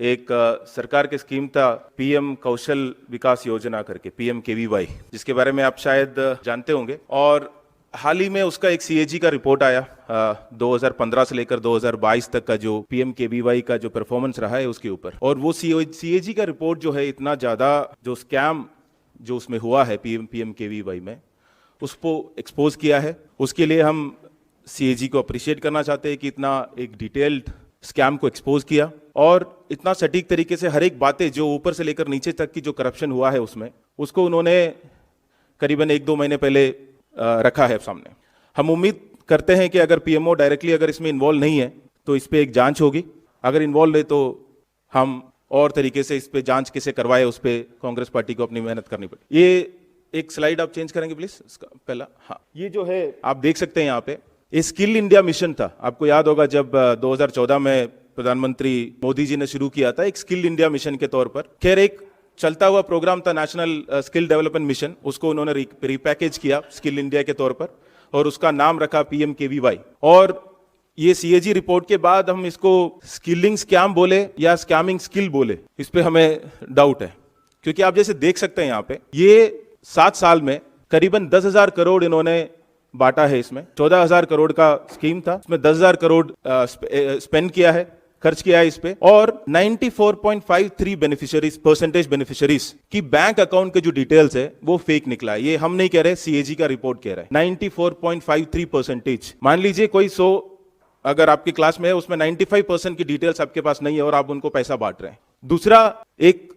एक सरकार की स्कीम था पीएम कौशल विकास योजना करके, PMKVY, जिसके बारे में आप शायद जानते होंगे। और हाल ही में उसका एक CAG का रिपोर्ट आया 2015 से लेकर 2022 तक का जो PMKVY का जो परफॉर्मेंस रहा है उसके ऊपर। और वो CAG का रिपोर्ट जो है, इतना ज़्यादा जो स्कैम जो उसमें हुआ है PMKVY में, उसको एक्सपोज किया है। उसके लिए हम CAG को अप्रिशिएट करना चाहते हैं कि इतना एक डिटेल्ड स्कैम को एक्सपोज किया और इतना सटीक तरीके से हर एक बातें जो ऊपर से लेकर नीचे तक की जो करप्शन हुआ है उसमें, उसको उन्होंने करीबन 1-2 महीने पहले रखा है सामने। हम उम्मीद करते हैं कि अगर PMO डायरेक्टली अगर इसमें इन्वॉल्व नहीं है तो इस पे एक जांच होगी, अगर इन्वॉल्व है तो हम और तरीके से इस पे जांच कैसे करवाए, उस पे कांग्रेस पार्टी को अपनी मेहनत करनी पड़ेगी। ये एक स्लाइड आप चेंज करेंगे प्लीज, इसका पहला। हाँ, ये जो है आप देख सकते हैं यहाँ पे, ये स्किल इंडिया मिशन था। आपको याद होगा जब 2014 में प्रधानमंत्री मोदी जी ने शुरू किया था एक स्किल इंडिया मिशन के तौर पर। खैर, एक चलता हुआ प्रोग्राम था नेशनल स्किल डेवलपमेंट मिशन, उसको उन्होंने रिपैकेज किया स्किल इंडिया के तौर पर और उसका नाम रखा PMKVY। और ये CAG रिपोर्ट के बाद हम इसको स्किलिंग स्कैम बोले या स्कैमिंग स्किल बोले, इस पे हमें डाउट है। क्योंकि आप जैसे देख सकते हैं यहाँ पे, ये 7 साल में करीबन 10,000 करोड़ इन्होंने बांटा है। इसमें 14,000 करोड़ का स्कीम था, इसमें 10,000 करोड़ स्पेंड किया है, खर्च किया है इस पे। और 94.53 बेनिफिशियरीज की बैंक अकाउंट के जो डिटेल्स है वो फेक निकला है। ये हम नहीं कह रहे, CAG का रिपोर्ट कह रहा है। 94.53%। मान लीजिए कोई 100 अगर आपकी क्लास में है, उसमें 95% की डिटेल्स आपके पास नहीं है और आप उनको पैसा बांट रहे हैं। दूसरा, एक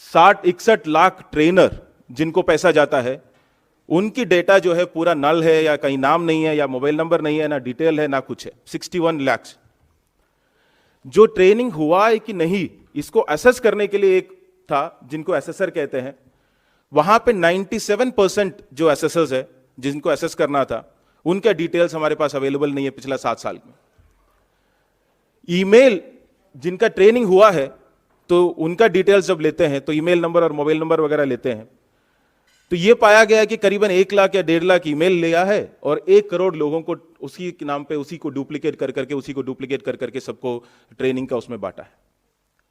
60-61 लाख ट्रेनर जिनको पैसा जाता है, उनकी डेटा जो है पूरा नल है, या कहीं नाम नहीं है, या मोबाइल नंबर नहीं है, ना डिटेल है, ना कुछ है। 61 लाख जो ट्रेनिंग हुआ है कि नहीं, इसको असेस करने के लिए एक था जिनको एसेसर कहते हैं। वहां पे 97% जो एसेसर्स है जिनको एसेस करना था, उनका डिटेल्स हमारे पास अवेलेबल नहीं है पिछला 7 साल में। ईमेल जिनका ट्रेनिंग हुआ है तो उनका डिटेल्स जब लेते हैं तो ईमेल नंबर और मोबाइल नंबर वगैरह लेते हैं, तो यह पाया गया कि करीबन 1 लाख या 1.5 लाख ईमेल लिया है और 1 करोड़ लोगों को उसी के नाम पे उसी को डुप्लीकेट कर करके सबको ट्रेनिंग का उसमें बांटा है।